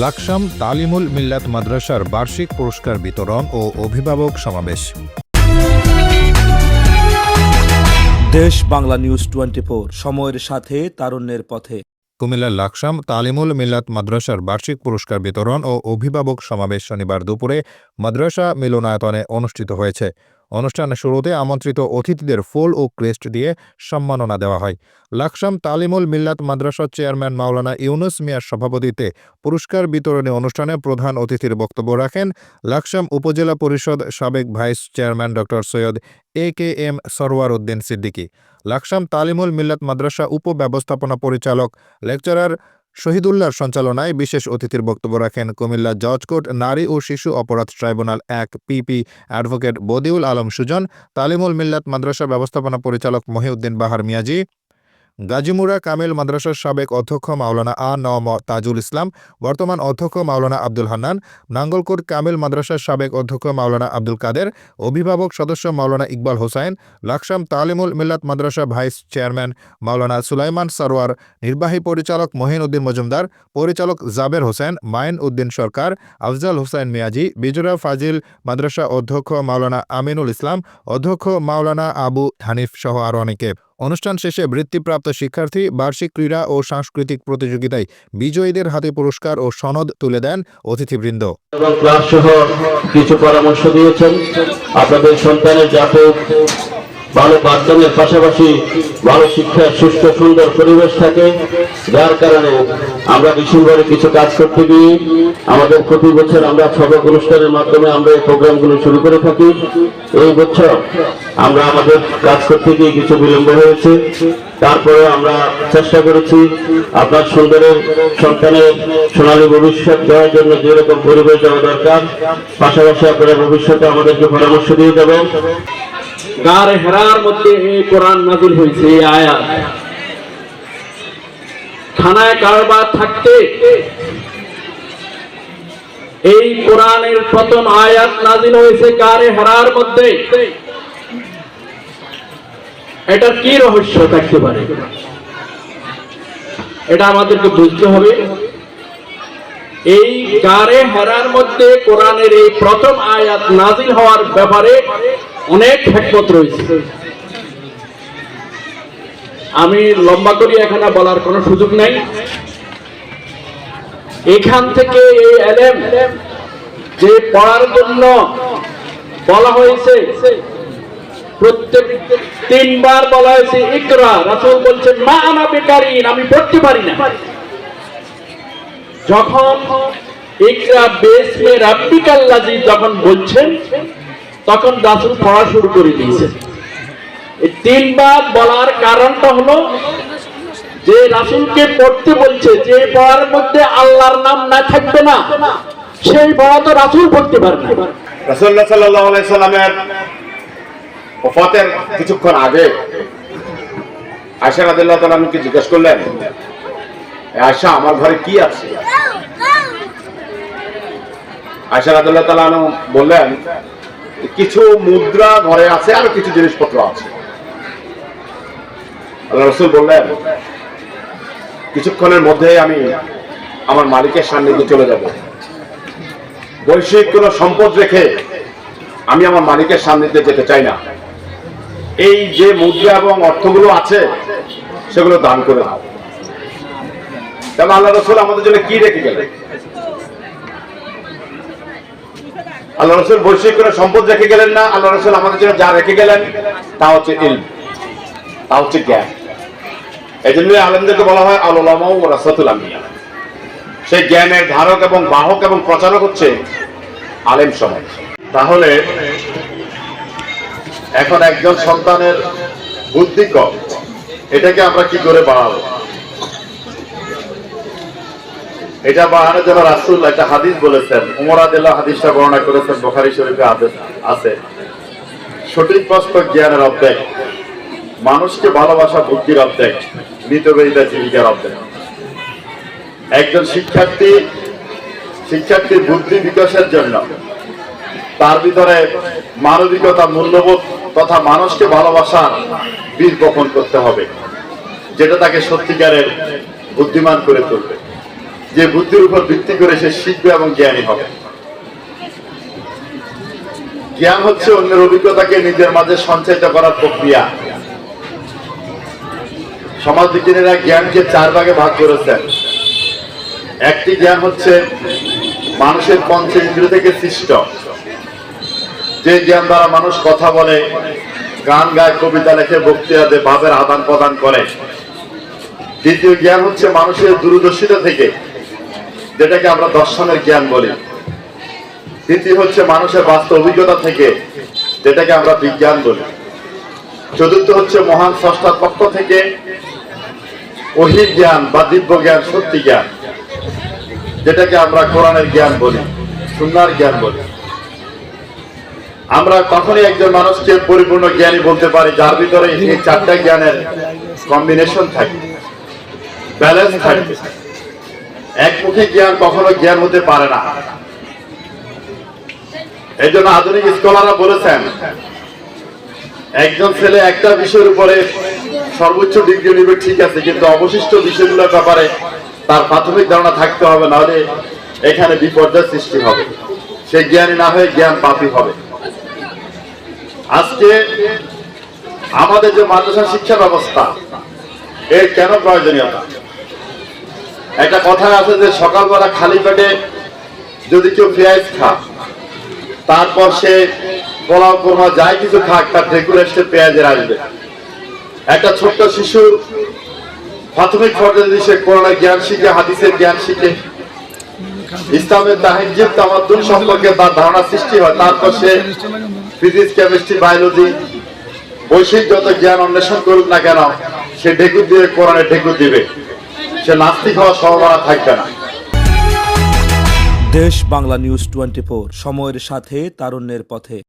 লাকসাম তালিমুল মিল্লাত মাদ্রাসার বার্ষিক পুরস্কার বিতরণ ও অভিভাবক সমাবেশ। দেশ বাংলা নিউজ 24, সময়ের সাথে তারুণ্যের পথে। কুমিল্লার লাকসাম তালিমুল মিল্লাত মাদ্রাসার বার্ষিক পুরস্কার বিতরণ ও অভিভাবক সমাবেশ শনিবার দুপুরে মাদ্রাসা মিলনায়তনে অনুষ্ঠিত হয়েছে। অনুষ্ঠানের শুরুতে আমন্ত্রিত অতিথিদের ফুল ও ক্রেস্ট দিয়ে সম্মাননা দেওয়া হয়। লাকসাম তালিমুল মিল্লাত মাদ্রাসার চেয়ারম্যান মাওলানা ইউনুস মিয়ার সভাপতিত্বে পুরস্কার বিতরণী অনুষ্ঠানে প্রধান অতিথির বক্তব্য রাখেন লাকসাম উপজেলা পরিষদ সাবেক ভাইস চেয়ারম্যান ড. সৈয়দ AKM সরওয়ার উদ্দিন সিদ্দিকী। লাকসাম তালিমুল মিল্লাত মাদ্রাসা উপব্যবস্থাপনা পরিচালক লেকচারার শহীদুল্লাহর সঞ্চালনায় বিশেষ অতিথির বক্তব্য রাখেন কুমিল্লা জজ কোর্ট নারী ও শিশু অপরাধ tribunal 1 PP advocate Badiul Alam Sujan, Talimul Millat Madrasa ব্যবস্থাপনা পরিচালক মহিউদ্দিন বাহার মিয়াজি, গাজীমুরা কামিল মাদ্রাসার সাবেক অধ্যক্ষ মাওলানা নওম তাজুল ইসলাম, বর্তমান অধ্যক্ষ মাওলানা আব্দুল হান্নান, নাঙ্গলকোট কামিল মাদ্রাসার সাবেক অধ্যক্ষ মাওলানা আব্দুল কাদের, অভিভাবক সদস্য মাওলানা ইকবাল হোসাইন, লাকসাম তালিমুল মিল্লাত মাদ্রাসা ভাইস চেয়ারম্যান মাওলানা সুলাইমান সরওয়ার, নির্বাহী পরিচালক মহিন উদ্দিন মজুমদার, পরিচালক জাবের হোসেন, মাইন উদ্দিন সরকার, আফজাল হোসেন মিয়াজি, বিজুরা ফাজিল মাদ্রাসা অধ্যক্ষ মাওলানা আমিনুল ইসলাম, অধ্যক্ষ মাওলানা আবু হানিফ সহ আরও অনেকে। অনুষ্ঠান শেষে বৃত্তিপ্রাপ্ত শিক্ষার্থী বার্ষিক ক্রীড়া ও সাংস্কৃতিক প্রতিযোগিতায় বিজয়ীদের হাতে পুরস্কার ও সনদ তুলে দেন অতিথিবৃন্দ। এবং ক্লাস সহ কিছু পরামর্শ দিয়েছেন। আপনাদের সন্তানের যাতে ভালো পাঠদানের পাশাপাশি ভালো শিক্ষার সুস্থ সুন্দর পরিবেশ থাকে, যার কারণে আমরা ডিসেম্বরে কিছু কাজ করতে গিয়ে আমাদের প্রতি বছর আমরা সবক অনুষ্ঠানের মাধ্যমে আমরা এই প্রোগ্রামগুলো শুরু করে থাকি। এই বছর আমরা আমাদের কাজ করতে গিয়ে কিছু বিলম্ব হয়েছে, তারপরে আমরা চেষ্টা করেছি আপনার সন্তানের সোনালী ভবিষ্যৎ দেওয়ার জন্য যেরকম পরিবেশ দেওয়া দরকার, পাশাপাশি আপনারা ভবিষ্যতে আমাদেরকে পরামর্শ দিয়ে দেবেন। গারে হেরার মধ্যে এই কোরআন নাযিল হয়েছে, এই আয়াত খানায় কারবার থাকতে এই কোরআনের প্রথম আয়াত নাযিল হয়েছে গারে হেরার মধ্যে। এটার কি রহস্য থাকতে পারে, এটা আমাদেরকে বুঝতে হবে। এই গারে হেরার মধ্যে কোরআনের এই প্রথম আয়াত নাযিল হওয়ার ব্যাপারে অনেক হিকমত রয়েছে। আমি লম্বা করি এখানে বলার কোনো সুযোগ নাই। এখান থেকে এই ইলম যে পড়ার জন্য বলা হয়েছে, প্রত্যেক 3 বার বলা হয়েছে ইকরা। রাসূল বলছেন মা আনা বিকারিন, আমি পড়তে পারি না। যখন ইকরা বিসমি রাব্বিকাল্লাযী যখন বলছেন, তখন রাসূল পড়া শুরু করে দিয়েছেন। এই 3 বার বলার কারণটা হলো যে রাসূলকে পড়তে বলছে, যে পড়ার মধ্যে আল্লাহর নাম না থাকবে না সেই পড়া তো রাসূল পড়তে পারবে না। রাসূলুল্লাহ সাল্লাল্লাহু আলাইহি সাল্লামের ওফাতের কিছুক্ষণ আগে আয়েশা রাদিয়াল্লাহু তাআলা আমাকে জিজ্ঞেস করলেন, আয়েশা আমার ঘরে কি আছে? আয়েশা রাদিয়াল্লাহু তাআলা বললেন, কিছু মুদ্রা ঘরে আছে আর কিছু জিনিসপত্র আছে। আল্লাহ রাসূল বললেন, কিছুক্ষণের মধ্যে আমি আমার মালিকের সান্নিধ্যে চলে যাব। বৈশ্বিক কোনো সম্পদ রেখে আমি আমার মালিকের সান্নিধ্যে যেতে চাই না। এই যে মুদ্রা এবং অর্থগুলো আছে সেগুলো দান করে দাও। তাহলে আল্লাহ রাসূল আমাদের জন্য কি রেখে গেলেন? আল্লাহ রাসূল বৈশ্বিক কোনো সম্পদ রেখে গেলেন না। আল্লাহ রাসূল আমাদের জন্য যা রেখে গেলেন তা হচ্ছে ইলম, তা হচ্ছে জ্ঞান। এই জন্য আলেমদেরকে বলা হয় আল উলামা ওয়ারাসাতুল আম্বিয়া। সেই জ্ঞানের ধারক এবং বাহক এবং প্রচারক হচ্ছে আলেম সমাজ। তাহলে এখন একজন সন্তানের বুদ্ধি কম, এটাকে আমরা কি করে বাড়াবো? এটা বাড়ানোর জন্য রাসূল একটা হাদিস বলেছেন, ওমর রাদিয়াল্লাহু হাদিসটা বর্ণনা করেছেন, বুখারী শরীফে আছে। সঠিক প্রশ্ন জ্ঞানের অর্ধেক, মানুষকে ভালোবাসা বুদ্ধির অর্ধেক, মিতব্যয়িতা জীবিকার অর্ধেক। একজন শিক্ষার্থীর বুদ্ধি বিকাশের জন্য তার ভিতরে মানবিকতা, মূল্যবোধ তথা মানুষকে ভালোবাসার বীজ বপন করতে হবে, যেটা তাকে সত্যিকারের বুদ্ধিমান করে তুলবে। যে বুদ্ধির উপর ভিত্তি করে সে শিখবে এবং জ্ঞানী হবে। জ্ঞান হচ্ছে অন্যের অভিজ্ঞতাকে নিজের মাঝে সঞ্চারিত করার প্রক্রিয়া। সমাজবিজ্ঞানীরা জ্ঞানকে 4 ভাগে ভাগ করেছেন। একটি জ্ঞান হচ্ছে মানুষের পঞ্চেন্দ্রিয় থেকে সৃষ্ট, যে জ্ঞান দ্বারা মানুষ কথা বলে, গান গায়, কবিতা লেখে, বক্তৃতা দেয়, ভাবের আদান প্রদান করে। দ্বিতীয় জ্ঞান হচ্ছে মানুষের দূরদর্শিতা থেকে, যেটাকে আমরা দর্শনের জ্ঞান বলি। তৃতীয় হচ্ছে মানুষের বাস্তব অভিজ্ঞতা থেকে, যেটাকে আমরা বিজ্ঞান বলি। চতুর্থ হচ্ছে মহান স্রষ্টার পক্ষ থেকে ওহীর জ্ঞান বা দিব্য জ্ঞান, সত্যি জ্ঞান, যেটাকে আমরা কোরআনের জ্ঞান বলি, সুন্নাহর জ্ঞান বলি। আমরা তখনই একজন মানুষকে পরিপূর্ণ জ্ঞানী বলতে পারি যার ভিতরে এই 4টা জ্ঞানের কম্বিনেশন থাকে, ব্যালেন্স থাকে। একমুখী জ্ঞান কখনো জ্ঞান হতে পারে না। এই জন্য আধুনিক স্কলাররা বলেছেন, একজন ছেলে একটা বিষয়ের উপরে সর্বোচ্চ ডিগ্রি নেবে, ঠিক আছে, কিন্তু অবশিষ্ট বিষয়গুলোর ব্যাপারে তার প্রাথমিক ধারণা থাকতে হবে, নাহলে এখানে বিপর্যয় সৃষ্টি হবে। সে জ্ঞানী না হয়ে জ্ঞান পাপী হবে। আজকে আমাদের যে মাদ্রাসা শিক্ষা ব্যবস্থা, এর কেন প্রয়োজনীয়তা? একটা কথা আছে যে সকালবেলা খালি পেটে যদি কেউ পেঁয়াজ খায়, তারপর সে পোলাও কোরমা যাই কিছু খাক, তার রেগুলেশনে পেঁয়াজের আসবে। একটা ছোট্ট শিশু প্রাথমিক পর্যায়ে যদি সে কোরআনের জ্ঞান শিখে, হাদিসের জ্ঞান শিখে, ইসলামের তাহজিব তামাদ্দুন সম্পর্কে তার ধারণা সৃষ্টি হয়, তারপর সে ফিজিক্স, কেমিস্ট্রি, বায়োলজি, বৈশ্বিক যত জ্ঞান অন্বেষণ করুক না কেন, সে ঢেকুর দিয়ে কোরআনে ঢেকুর দিবে। সে নাস্তিক হওয়ার সম্ভাবনা থাকবে না। দেশ বাংলা নিউজ 24, সময়ের সাথে তারুণ্যের পথে।